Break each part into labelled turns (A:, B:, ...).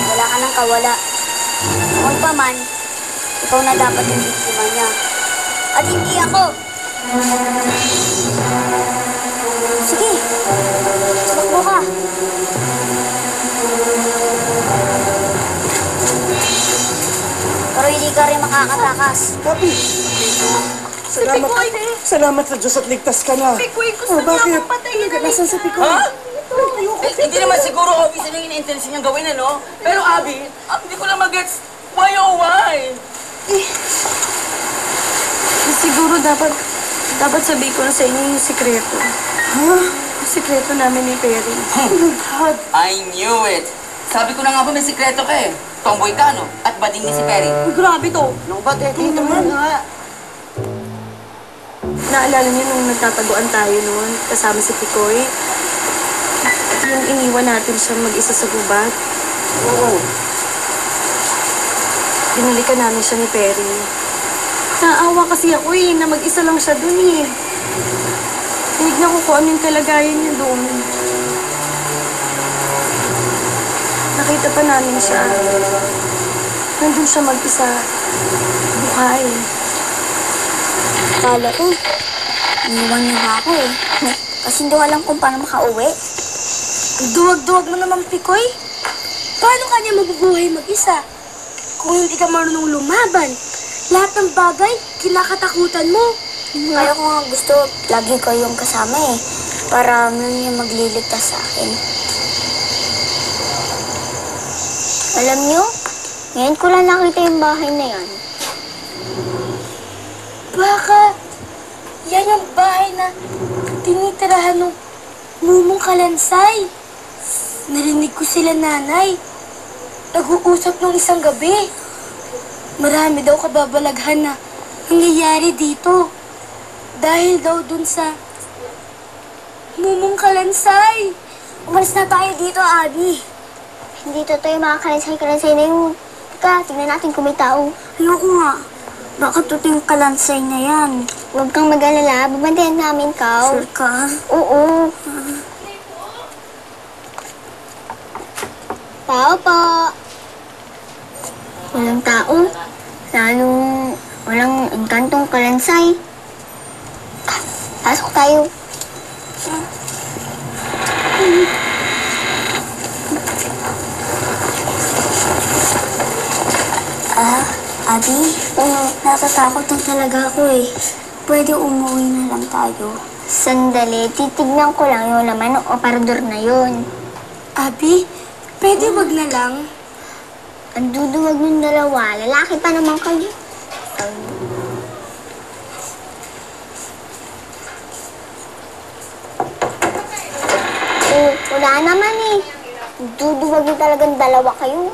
A: Wala ka nang kawala. Kung pa man, ikaw na dapat yung biktima niya. At hindi ako. Sige, tumakbo ka. Pero hindi ka rin makakatakas.
B: Papi! Salamat sa Diyos at ligtas ka na.
C: Pikoy, gusto niya akong patayin na
B: Nasaan si Pikoy?
C: Ha? Hindi naman siguro obvious na yung intention niyang gawin, ano? Pero Abby, hindi ko lang mag-gets why oh why?
D: Siguro dapat sabihin ko na sa inyo yung sikreto. Yung sikreto namin ni Perry.
C: I knew it! Sabi ko na nga ba may sikreto ka eh. Tomboy ka, no? At bading ni si Perry.
D: Grabe to!
B: Naku ba, dito mo nga.
D: Naalala niyo nung nagtataguan tayo noon, kasama si Pikoy? Yung iniwan natin siya mag-isa sa gubat.
B: Oo.
D: Binalikan namin siya ni Perry. Naawa kasi ako na mag-isa lang siya dun Tinignan ko kung ano yung kalagayan niya doon. Nakita pa namin siya. Nandun siya mag-isa. Buhay.
A: Akala ko, iniwan niyo nga ako Kasi hindi ko alam kung paano makauwi.
E: Duwag-duwag mo naman, Pikoy. Paano kanya mabubuhay mag-isa? Kung hindi ka marunong lumaban, lahat ng bagay, kinakatakutan mo.
A: Kaya ko nga gusto, lagi ko yung kasama Para yun yung magliligtas sa akin. Alam niyo, ngayon ko lang nakita yung bahay na yan.
E: Baka yan yung bahay na tinitirahan ng Mumong Kalansay. Narinig ko sila nanay. Nag-uusap nung isang gabi. Marami daw kababalaghan na nangyayari dito. Dahil daw dun sa Mumong Kalansay.
A: Umalis na tayo dito, Abby. Hindi totoo yung mga kalansay na yun. Teka, tingnan natin kung may tao. Ayoko nga. Baka totoo yung kalansay na yan. Huwag kang mag-alala. Babantayan namin ka. Sure ka? Oo. Tao po. Walang tao. Lalong walang engkantong kalansay. Pasok tayo. Abby? Natatakot na talaga ako Pwede umuwi na lang tayo. Sandali, titignan ko lang yung laman ng aparador na yun.
E: Abby, pwede wag na lang.
A: Ang duduwag yung dalawa, lalaki pa naman kayo. Wala naman Duduwag yung talagang dalawa kayo.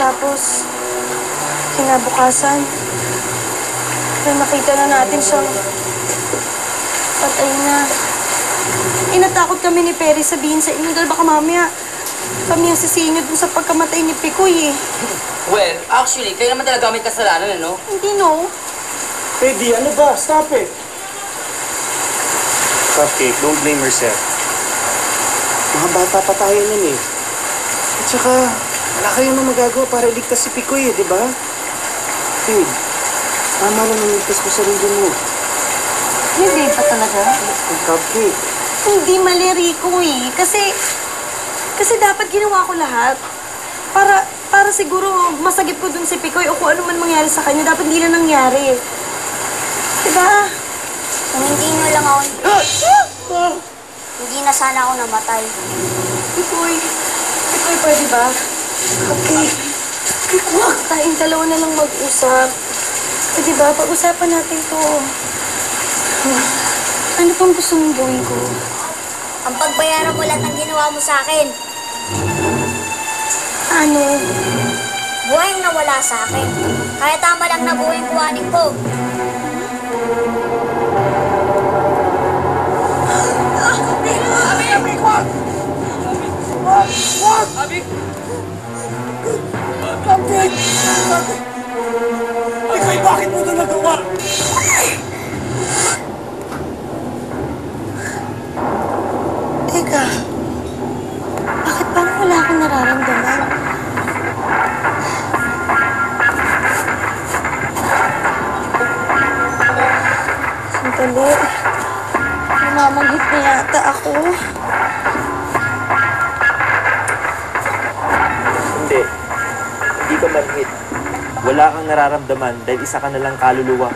D: Tapos, kinabukasan, nakita na natin siyang patay na. Natakot kami ni Perry sabihin sa inyo dahil baka mamaya kami ang sisingit dun sa pagkamatay ni Pikoy
C: Well, actually, kayo naman talaga may kasalanan, ano?
D: Hindi, no?
B: Eddie, ano ba? Stop it! Cupcake, don't blame yourself. Mga bata pa tayo nun At saka, wala kayong magagawa para iligtas si Pikoy di ba? Hey, tama lang iligtas ko sarili mo.
D: Hindi pa talaga.
B: Ang cupcake.
D: Hindi mali, Rico Kasi dapat ginawa ko lahat. Para siguro masagip ko dun si Pikoy o kung ano man mangyari sa kanya, dapat hindi na nangyari. Diba?
A: Kung hindi nyo lang ako... Hindi na sana ako namatay.
D: Pikoy, pwede ba? Okay. Huwag tayong dalawa na lang mag-usap. Pwede ba? Pag-usapan natin to. Ano pang gusto mong gawin ko?
A: Ang pagbayaran mo lahat ng ginawa mo sa akin.
E: Paano?
A: Buhay ang nawala sa akin. Kaya tama lang na buhay ang kuhanin ko.
C: Abi!
B: Kapit! Ikaw, bakit mo ito nagawa?
D: Teka, bakit parang wala akong nararamdaman? Sandali. Namamanghit na yata ako.
F: Hindi. Hindi ka manhid. Wala kang nararamdaman dahil isa ka na lang kaluluwa.